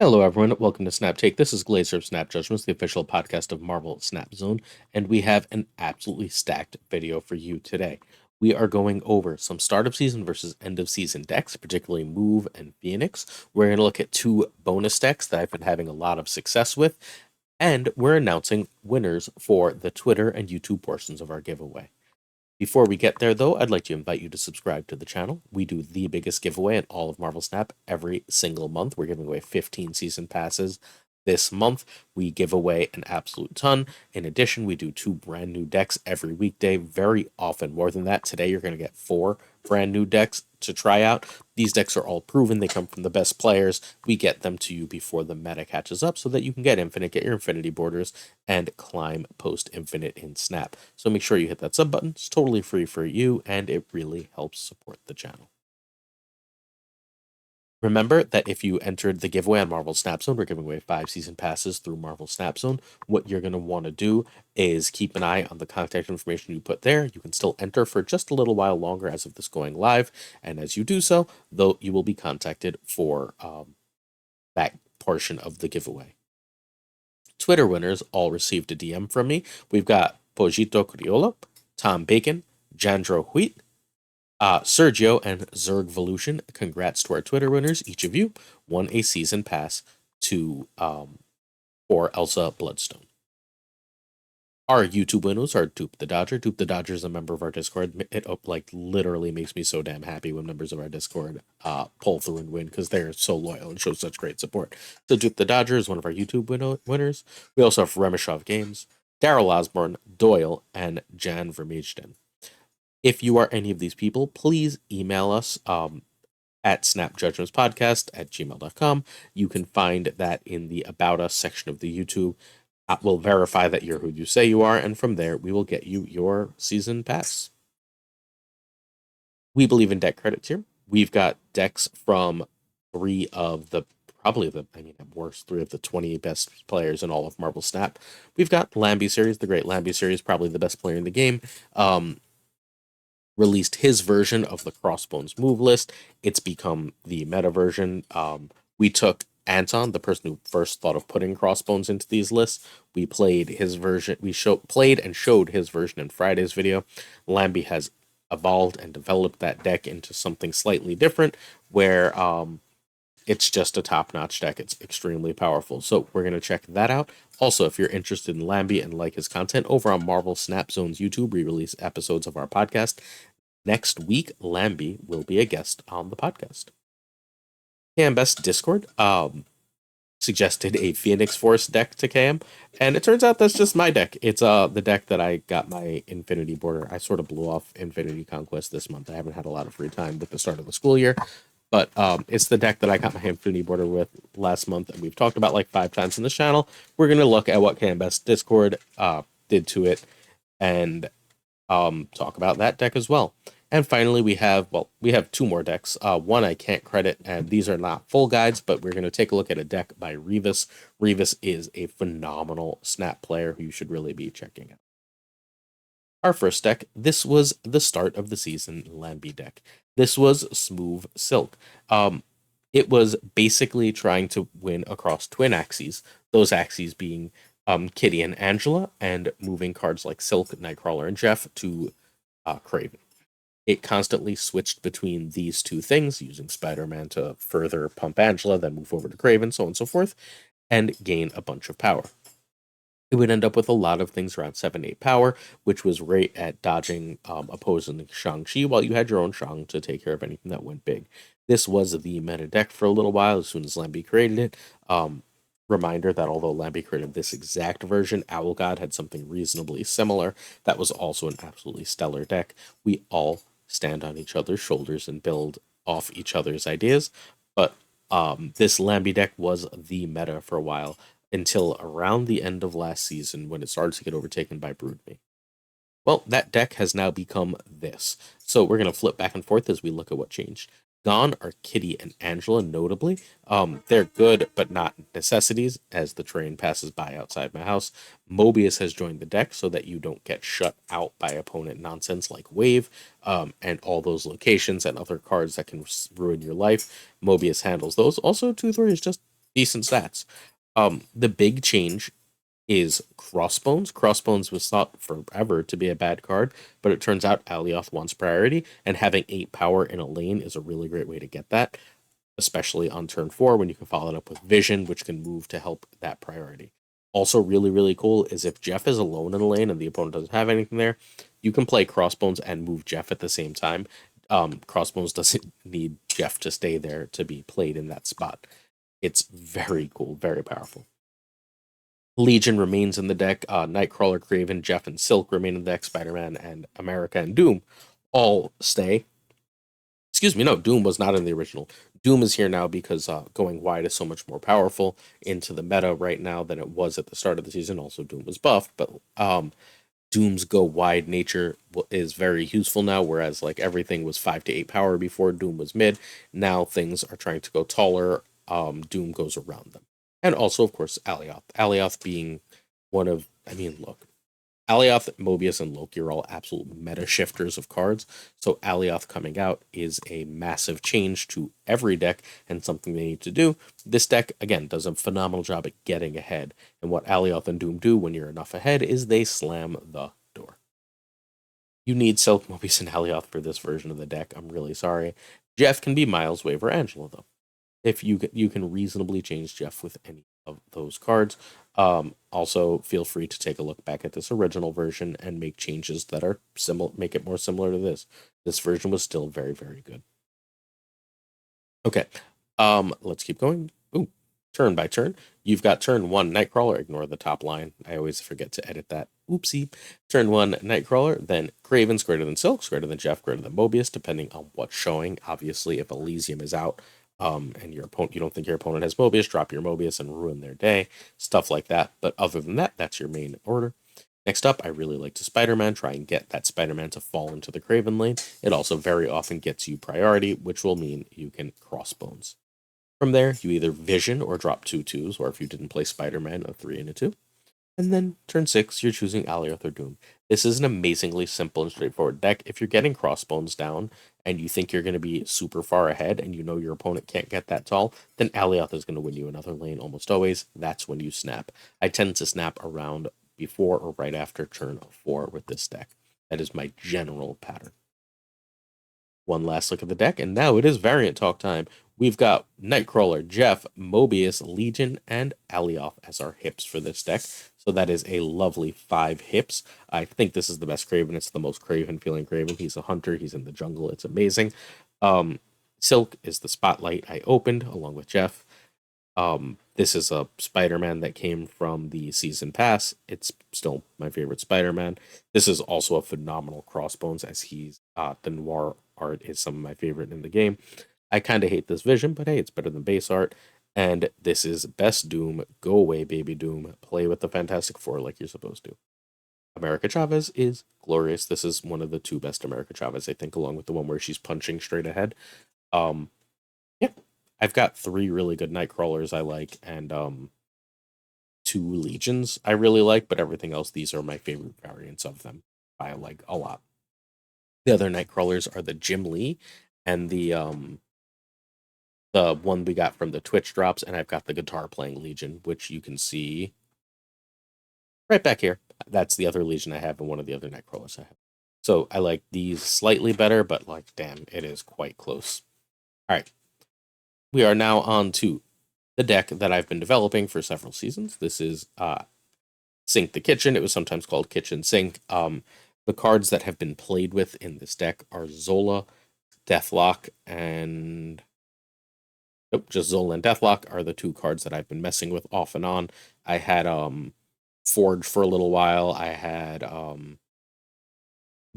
Hello, everyone. Welcome to Snap Take. This is Glazer of Snap Judgments, the official podcast of Marvel Snap Zone, and we have an absolutely stacked video for you today. We are going over some start of season versus end of season decks, particularly Move and Phoenix. We're going to look at two bonus decks that I've been having a lot of success with, and we're announcing winners for the Twitter and YouTube portions of our giveaway. Before we get there, though, I'd like to invite you to subscribe to the channel. We do the biggest giveaway in all of Marvel Snap every single month. We're giving away 15 season passes this month. We give away an absolute ton. In addition, we do 2 brand new decks every weekday, very often more than that. Today, you're going to get 4 brand new decks to try out. These decks are all proven. They come from the best players. We get them to you before the meta catches up so that you can get Infinite, get your Infinity borders, and climb post-Infinite in Snap. So make sure you hit that sub button. It's totally free for you, and it really helps support the channel. Remember that if you entered the giveaway on Marvel Snap Zone, we're giving away 5 season passes through Marvel Snap Zone. What you're going to want to do is keep an eye on the contact information you put there. You can still enter for just a little while longer as of this going live. And as you do so, though, you will be contacted for that portion of the giveaway. Twitter winners all received a DM from me. We've got Pojito Criollo, Tom Bacon, Jandro Wheat, Sergio and Zergvolution, congrats to our Twitter winners. Each of you won a season pass to for Elsa Bloodstone. Our YouTube winners are Dupe the Dodger. Dupe the Dodger is a member of our Discord. It literally makes me so damn happy when members of our Discord pull through and win because they're so loyal and show such great support. So Dupe the Dodger is one of our YouTube winners. We also have Remishov Games, Daryl Osborne, Doyle, and Jan Vermeijden. If you are any of these people, please email us at snapjudgmentspodcast@gmail.com. You can find that in the About Us section of the YouTube. We'll verify that you're who you say you are, and from there, we will get you your season pass. We believe in deck credits here. We've got decks from 3 of the at worst, 3 of the 20 best players in all of Marvel Snap. We've got Lambie Series, the great Lambie Series, probably the best player in the game. Released his version of the Crossbones move list. It's become the meta version. We took Anton, the person who first thought of putting Crossbones into these lists. We played his version. Played and showed his version in Friday's video. Lambie has evolved and developed that deck into something slightly different, where it's just a top-notch deck. It's extremely powerful. So we're going to check that out. Also, if you're interested in Lambie and like his content, over on Marvel Snap Zone's YouTube, we release episodes of our podcast. Next week, Lambie will be a guest on the podcast. KMBest Discord suggested a Phoenix Force deck to KM, and it turns out that's just my deck. It's the deck that I got my Infinity border. I sort of blew off Infinity Conquest this month. I haven't had a lot of free time with the start of the school year, but it's the deck that I got my Infinity border with last month, and we've talked about like 5 times in this channel. We're going to look at what KMBest Discord did to it and talk about that deck as well. And finally, we have 2 more decks. One I can't credit, and these are not full guides, but we're going to take a look at a deck by Revis. Revis is a phenomenal Snap player who you should really be checking out. Our first deck, this was the start of the season Lambie deck. This was Smooth Silk. It was basically trying to win across twin axes, those axes being Kitty and Angela, and moving cards like Silk, Nightcrawler, and Jeff to Kraven. It constantly switched between these 2 things, using Spider-Man to further pump Angela, then move over to Kraven, so on and so forth, and gain a bunch of power. It would end up with a lot of things around 7-8 power, which was great at dodging opposing Shang-Chi, while you had your own Shang to take care of anything that went big. This was the meta deck for a little while as soon as Lambie created it. Reminder that although Lambie created this exact version, Owl God had something reasonably similar that was also an absolutely stellar deck. We all stand on each other's shoulders and build off each other's ideas, but this Lambie deck was the meta for a while, until around the end of last season when it started to get overtaken by Broodme. Well, that deck has now become this. So we're going to flip back and forth as we look at what changed. Gone are Kitty and Angela, notably. They're good, but not necessities, as the train passes by outside my house. Mobius has joined the deck so that you don't get shut out by opponent nonsense like Wave, and all those locations and other cards that can ruin your life. Mobius handles those. Also, 2/3 is just decent stats. The big change is Crossbones. Crossbones was thought forever to be a bad card, but it turns out Alioth wants priority, and having 8 power in a lane is a really great way to get that, especially on turn 4 when you can follow it up with Vision, which can move to help that priority. Also, really, really cool is if Jeff is alone in a lane and the opponent doesn't have anything there, you can play Crossbones and move Jeff at the same time. Crossbones doesn't need Jeff to stay there to be played in that spot. It's very cool, very powerful. Legion remains in the deck. Nightcrawler, Craven, Jeff, and Silk remain in the deck. Spider-Man and America and Doom all stay. Excuse me, no, Doom was not in the original. Doom is here now because going wide is so much more powerful into the meta right now than it was at the start of the season. Also, Doom was buffed, but Doom's go wide nature is very useful now, whereas like everything was 5 to 8 power before Doom was mid. Now things are trying to go taller. Doom goes around them. And also, of course, Alioth. Alioth being one of, I mean, look, Alioth, Mobius, and Loki are all absolute meta shifters of cards. So Alioth coming out is a massive change to every deck and something they need to do. This deck, again, does a phenomenal job at getting ahead. And what Alioth and Doom do when you're enough ahead is they slam the door. You need Silk, Mobius, and Alioth for this version of the deck. I'm really sorry. Jeff can be Miles, Wave, or Angela, though. If you can reasonably change Jeff with any of those cards. Also, feel free to take a look back at this original version and make changes that are similar, make it more similar to this. This version was still very, very good. Okay, let's keep going. Ooh, turn by turn. You've got turn 1 Nightcrawler. Ignore the top line. I always forget to edit that. Oopsie. Turn 1 Nightcrawler. Then Craven's greater than Silk's greater than Jeff, greater than Mobius, depending on what's showing. Obviously, if Elysium is out, and your opponent, you don't think your opponent has Mobius, drop your Mobius and ruin their day, stuff like that. But other than that, that's your main order. Next up, I really like to Spider-Man, try and get that Spider-Man to fall into the Craven lane. It also very often gets you priority, which will mean you can Crossbones. From there, you either Vision or drop 2/2s, or if you didn't play Spider-Man, a 3 and a 2. And then turn 6, you're choosing Alioth or Doom. This is an amazingly simple and straightforward deck. If you're getting Crossbones down and you think you're going to be super far ahead and you know your opponent can't get that tall, then Alioth is going to win you another lane almost always. That's when you snap. I tend to snap around before or right after turn 4 with this deck. That is my general pattern. One last look at the deck, and now it is variant talk time. We've got Nightcrawler, Jeff, Mobius, Legion, and Alioth as our hips for this deck. So that is a lovely 5 hips. I think this is the best Craven. It's the most Craven feeling Craven. He's a hunter. He's in the jungle. It's amazing. Silk is the spotlight I opened along with Jeff. This is a Spider-Man that came from the season pass. It's still my favorite Spider-Man. This is also a phenomenal Crossbones, as he's the noir art is some of my favorite in the game. I kind of hate this vision, but hey, it's better than base art. And this is best Doom. Go away, baby Doom. Play with the Fantastic Four like you're supposed to. America Chavez is glorious. This is one of the 2 best America Chavez, I think, along with the one where she's punching straight ahead. Um, yeah, I've got 3 really good Nightcrawlers I like, and 2 Legions I really like, but everything else, these are my favorite variants of them. I like a lot. The other Nightcrawlers are the Jim Lee and the one we got from the Twitch drops, and I've got the guitar playing Legion, which you can see right back here. That's the other Legion I have and one of the other Nightcrawlers I have. So I like these slightly better, but like, damn, it is quite close. All right. We are now on to the deck that I've been developing for several seasons. This is Sink the Kitchen. It was sometimes called Kitchen Sink. The cards that have been played with in this deck are Zola, Deathlock, and nope, just Zola and Deathlock are the 2 cards that I've been messing with off and on. I had Forge for a little while. I had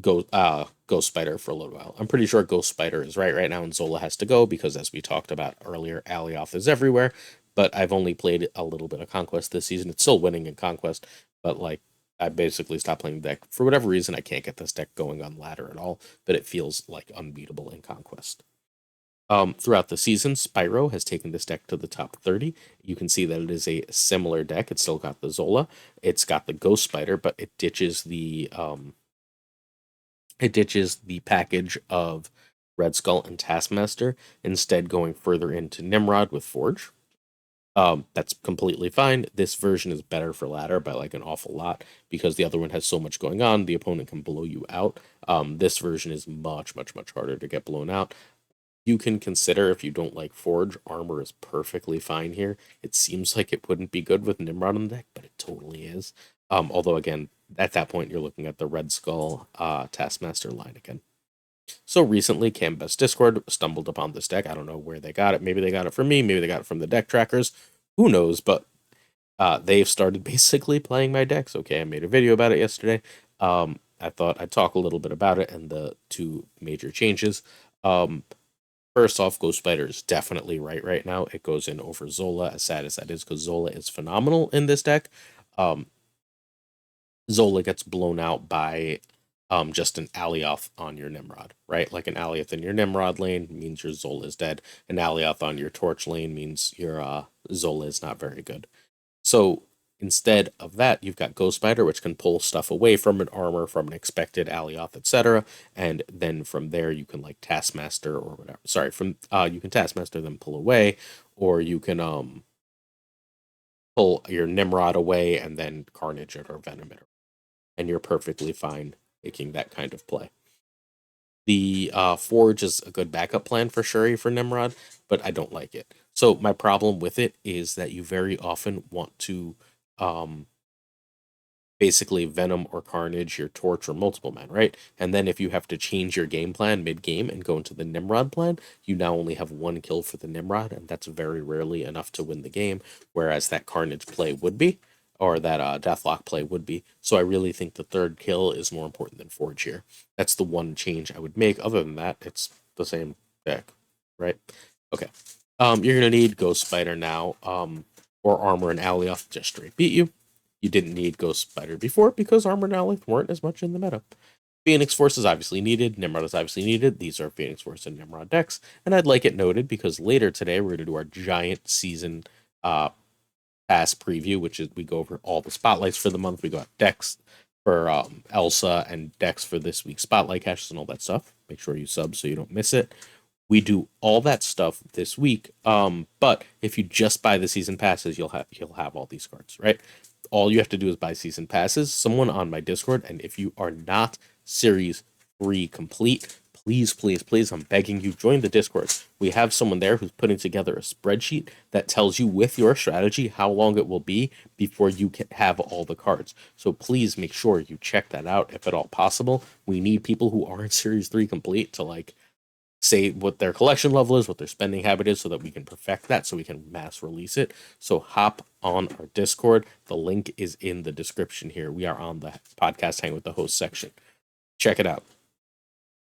Ghost Spider for a little while. I'm pretty sure Ghost Spider is right now, and Zola has to go because, as we talked about earlier, Alioth is everywhere. But I've only played a little bit of Conquest this season. It's still winning in Conquest, but like I basically stopped playing the deck for whatever reason. I can't get this deck going on ladder at all, but it feels like unbeatable in Conquest. Throughout the season, Spyro has taken this deck to the top 30. You can see that it is a similar deck. It's still got the Zola, it's got the Ghost Spider, but it ditches the package of Red Skull and Taskmaster, instead going further into Nimrod with Forge. That's completely fine. This version is better for ladder by like an awful lot because the other one has so much going on. The opponent can blow you out. This version is much, much, much harder to get blown out. You can consider if you don't like Forge, armor is perfectly fine here. It seems like it wouldn't be good with Nimrod on the deck, but it totally is. Although again, at that point you're looking at the Red Skull Taskmaster line again. So recently, Conquest Discord stumbled upon this deck. I don't know where they got it. Maybe they got it from me. Maybe they got it from the deck trackers. Who knows? But they've started basically playing my decks. Okay, I made a video about it yesterday. I thought I'd talk a little bit about it and the two major changes. First off, Ghost Spider is definitely right now. It goes in over Zola, as sad as that is, because Zola is phenomenal in this deck. Zola gets blown out by just an Alioth on your Nimrod, right? Like an Alioth in your Nimrod lane means your Zola is dead. An Alioth on your Torch lane means your Zola is not very good. So instead of that, you've got Ghost Spider, which can pull stuff away from an armor, from an expected Alioth, etc. And then from there, you can like Taskmaster or whatever. Sorry, from you can Taskmaster, then pull away, or you can pull your Nimrod away and then Carnage it or Venom it, and you're perfectly fine making that kind of play. The Forge is a good backup plan for Shuri for Nimrod, but I don't like it. So my problem with it is that you very often want to basically Venom or Carnage your Torch or multiple men, right? And then if you have to change your game plan mid-game and go into the Nimrod plan, you now only have one kill for the Nimrod, and that's very rarely enough to win the game, whereas that Carnage play would be, or that Deathlock play would be. So I really think the third kill is more important than Forge here. That's the one change I would make. Other than that, it's the same deck, right? Okay. You're gonna need Ghost Spider now, or Armor and Alioth just straight beat you. You didn't need Ghost Spider before because Armor and Alioth weren't as much in the meta. Phoenix Force is obviously needed. Nimrod is obviously needed. These are Phoenix Force and Nimrod decks. And I'd like it noted because later today we're going to do our giant season pass preview, which is we go over all the spotlights for the month. We got decks for Elsa and decks for this week's spotlight caches and all that stuff. Make sure you sub so you don't miss it. We do all that stuff this week. But if you just buy the season passes, you'll have all these cards, right? All you have to do is buy season passes. Someone on my Discord, and if you are not Series 3 complete, please, I'm begging you, join the Discord. We have someone there who's putting together a spreadsheet that tells you with your strategy how long it will be before you can have all the cards. So please make sure you check that out if at all possible. We need people who aren't Series 3 complete to like say what their collection level is, what their spending habit is, so that we can perfect that, so we can mass release it. So hop on our Discord. The link is in the description here. We are on the podcast Hang with the Host section. Check it out.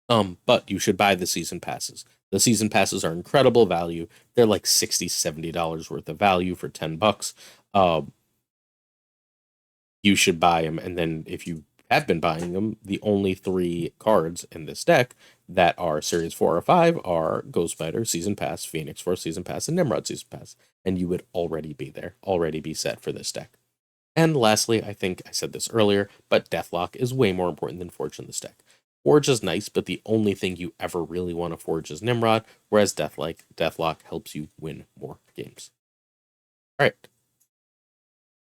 But you should buy the season passes. The season passes are incredible value. They're like $60, $70 worth of value for $10. You should buy them, and then if you have been buying them, the only 3 cards in this deck that are Series 4 or 5 are Ghost Spider, Season Pass, Phoenix Force, Season Pass, and Nimrod Season Pass. And you would already be there, already be set for this deck. And lastly, I think I said this earlier, but Deathlock is way more important than Forge in this deck. Forge is nice, but the only thing you ever really want to forge is Nimrod, whereas Deathlock helps you win more games. All right.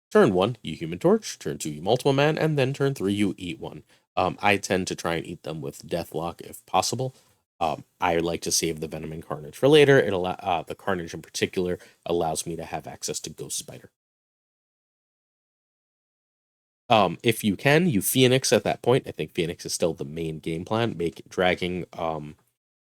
Turn 1, you Human Torch. Turn 2, you Multiple Man. And then turn 3, you eat one. I tend to try and eat them with Deathlock if possible. I like to save the Venom and Carnage for later. The Carnage in particular allows me to have access to Ghost Spider. If you can, you Phoenix at that point. I think Phoenix is still the main game plan. Dragging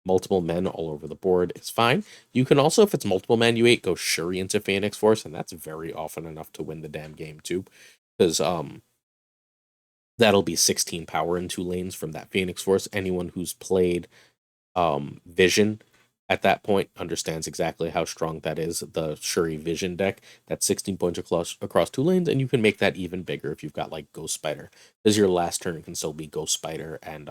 multiple men all over the board is fine. You can also, if it's multiple men you ate, go Shuri into Phoenix Force, and that's very often enough to win the damn game too. Because that'll be 16 power in 2 lanes from that Phoenix Force. Anyone who's played Vision at that point understands exactly how strong that is. The Shuri Vision deck, that's 16 points across 2 lanes, and you can make that even bigger if you've got like Ghost Spider. Because your last turn can still be Ghost Spider and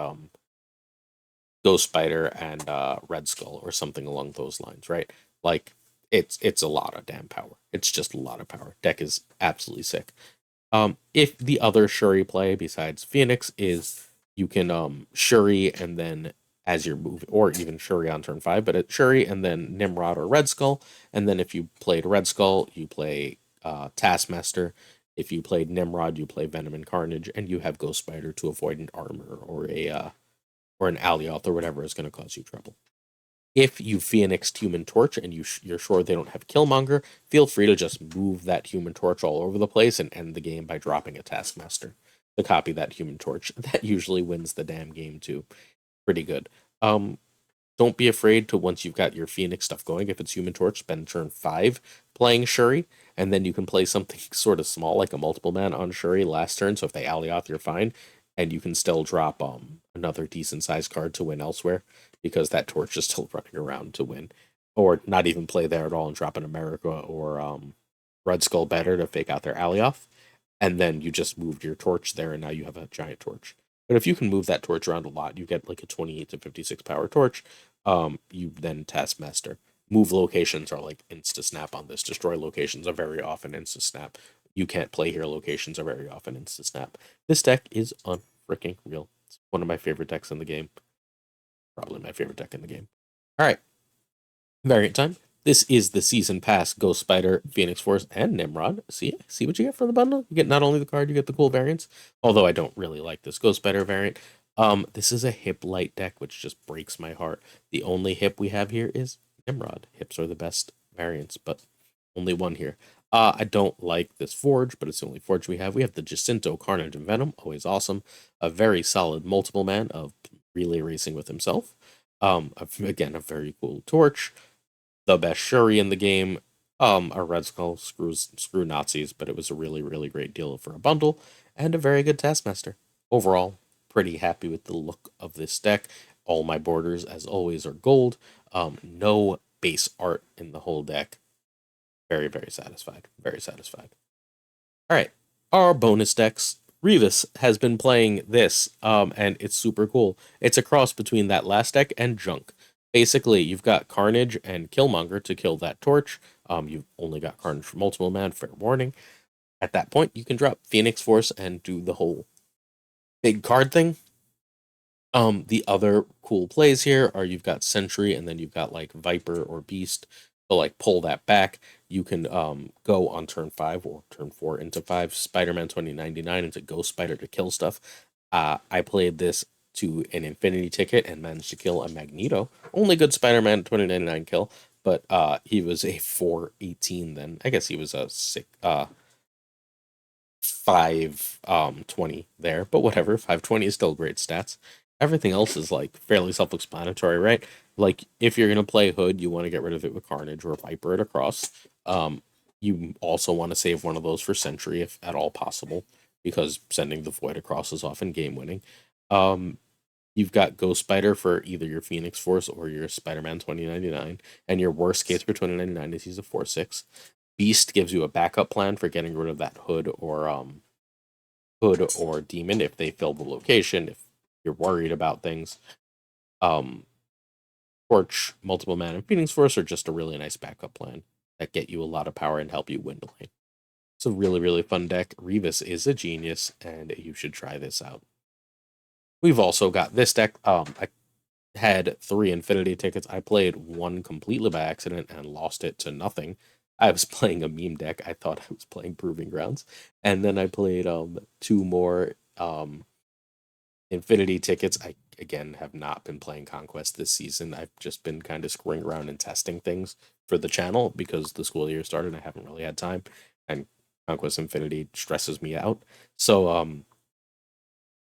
Red Skull or something along those lines, right? Like it's a lot of damn power. It's just a lot of power. Deck is absolutely sick. If the other Shuri play besides Phoenix is you can Shuri and then as your move, or even Shuri on turn 5, but it's Shuri and then Nimrod or Red Skull. And then if you played Red Skull, you play Taskmaster. If you played Nimrod, you play Venom and Carnage, and you have Ghost Spider to avoid an armor or an Alioth or whatever is going to cause you trouble. If you Phoenixed Human Torch and you're sure they don't have Killmonger, feel free to just move that Human Torch all over the place and end the game by dropping a Taskmaster to copy that Human Torch. That usually wins the damn game too. Pretty good. Don't be afraid to, once you've got your Phoenix stuff going, if it's Human Torch, spend turn 5 playing Shuri, and then you can play something sort of small like a multiple man on Shuri last turn, so if they Alioth, you're fine, and you can still drop another decent sized card to win elsewhere, because that torch is still running around to win. Or not even play there at all and drop an America or Red Skull better to fake out their Alioth, and then you just moved your torch there, and now you have a giant torch. But if you can move that torch around a lot, you get like a 28 to 56 power torch. You then Taskmaster. Move locations are like insta snap on this. Destroy locations are very often insta snap. You can't play here locations are very often insta snap. This deck is unfreaking real. It's one of my favorite decks in the game. Probably my favorite deck in the game. All right, variant time. This is the Season Pass Ghost Spider, Phoenix Force, and Nimrod. See what you get for the bundle? You get not only the card, you get the cool variants. Although I don't really like this Ghost Spider variant. This is a hip light deck, which just breaks my heart. The only hip we have here is Nimrod. Hips are the best variants, but only one here. I don't like this Forge, but it's the only Forge we have. We have the Jacinto, Carnage, and Venom, always awesome. A very solid multiple man of relay racing with himself. Again, a very cool Torch. The best Shuri in the game. A Red Skull, screw Nazis, but it was a really, really great deal for a bundle, and a very good Taskmaster. Overall, pretty happy with the look of this deck. All my borders, as always, are gold. No base art in the whole deck. Very, very satisfied. Very satisfied. All right, our bonus decks. Revis has been playing this, and it's super cool. It's a cross between that last deck and Junk. Basically, you've got Carnage and Killmonger to kill that torch. You've only got Carnage for multiple man, fair warning. At that point, you can drop Phoenix Force and do the whole big card thing. The other cool plays here are you've got Sentry and then you've got like Viper or Beast to like pull that back. You can go on turn 5 or turn 4 into 5 Spider-Man 2099 into Ghost Spider to kill stuff. I played this to an Infinity ticket and managed to kill a Magneto. Only good Spider-Man 2099 kill, but he was a 418 then. I guess he was a 520 there, but whatever. 520 is still great stats. Everything else is like fairly self-explanatory, right? Like if you're gonna play Hood, you want to get rid of it with Carnage or Viper it across. You also want to save one of those for Sentry if at all possible, because sending the Void across is often game winning. You've got Ghost Spider for either your Phoenix Force or your Spider-Man 2099, and your worst case for 2099 is he's a 4/6. Beast gives you a backup plan for getting rid of that Hood or Demon if they fill the location, if you're worried about things. Torch, Multiple Man, and Phoenix Force are just a really nice backup plan that get you a lot of power and help you win the lane. It's a really, really fun deck. Revis is a genius, and you should try this out. We've also got this deck. I had 3 Infinity tickets. I played one completely by accident and lost it to nothing. I was playing a meme deck. I thought I was playing Proving Grounds. And then I played 2 more Infinity tickets. I, again, have not been playing Conquest this season. I've just been kind of screwing around and testing things for the channel because the school year started and I haven't really had time. And Conquest Infinity stresses me out. So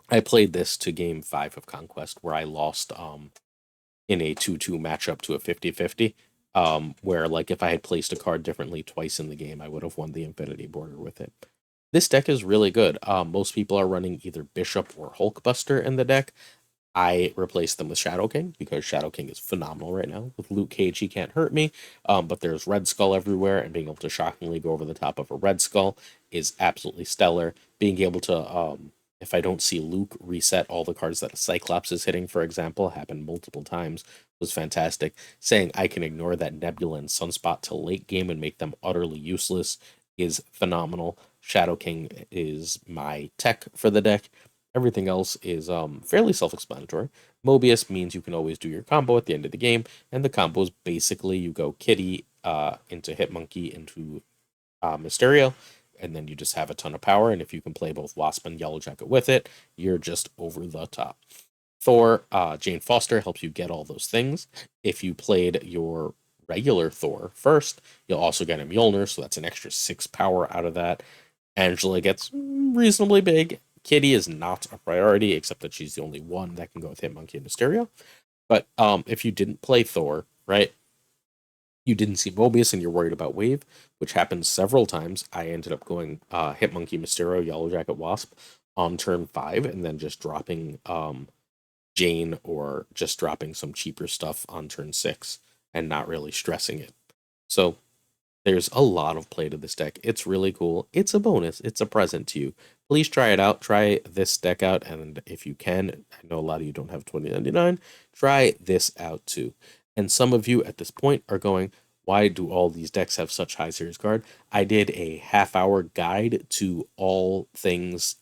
I played this to game 5 of Conquest where I lost in a 2-2 matchup to a 50-50. Where like if I had placed a card differently twice in the game, I would have won the Infinity border with it. This deck is really good. Most people are running either Bishop or Hulkbuster in the deck. I replaced them with Shadow King because Shadow King is phenomenal right now. With Luke Cage, he can't hurt me, but there's Red Skull everywhere, and being able to shockingly go over the top of a Red Skull is absolutely stellar. Being able to, if I don't see Luke, reset all the cards that a Cyclops is hitting, for example, happened multiple times, was fantastic. Saying I can ignore that Nebula and Sunspot till late game and make them utterly useless is phenomenal. Shadow King is my tech for the deck. Everything else is fairly self-explanatory. Mobius means you can always do your combo at the end of the game, and the combo is basically you go Kitty into Hitmonkey into Mysterio, and then you just have a ton of power. And if you can play both Wasp and Yellow Jacket with it, you're just over the top. Thor, Jane Foster helps you get all those things. If you played your regular Thor first, you'll also get a Mjolnir, so that's an extra 6 power out of that. Angela gets reasonably big. Kitty is not a priority, except that she's the only one that can go with Hitmonkey and Mysterio. But if you didn't play Thor, right, you didn't see Mobius and you're worried about Wave, which happens several times. I ended up going Hitmonkey, Mysterio, Yellow Jacket, Wasp on turn 5, and then just dropping Jane or just dropping some cheaper stuff on turn 6 and not really stressing it. So there's a lot of play to this deck. It's really cool. It's a bonus. It's a present to you. Please try it out. Try this deck out, and if you can, I know a lot of you don't have 2099, try this out too. And some of you at this point are going, why do all these decks have such high series guard? I did a half-hour guide to all things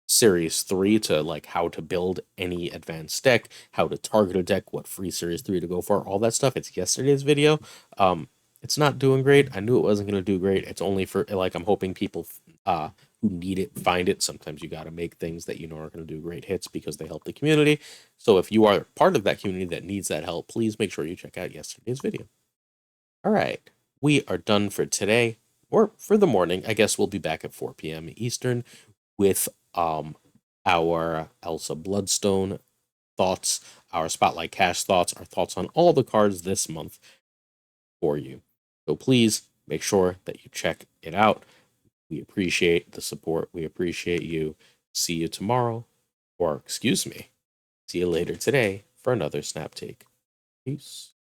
Series 3 to like how to build any advanced deck, how to target a deck, what free Series 3 to go for, all that stuff. It's yesterday's video. It's not doing great. I knew it wasn't going to do great. It's only for like I'm hoping people who need it find it. Sometimes you got to make things that you know are going to do great hits because they help the community. So if you are part of that community that needs that help, please make sure you check out yesterday's video. All right, we are done for today, or for the morning. I guess we'll be back at 4 p.m. Eastern with our Elsa Bloodstone thoughts, our Spotlight Cash thoughts, our thoughts on all the cards this month for you. So please make sure that you check it out. We appreciate the support. We appreciate you. See you tomorrow, or excuse me, see you later today for another Snap Take. Peace.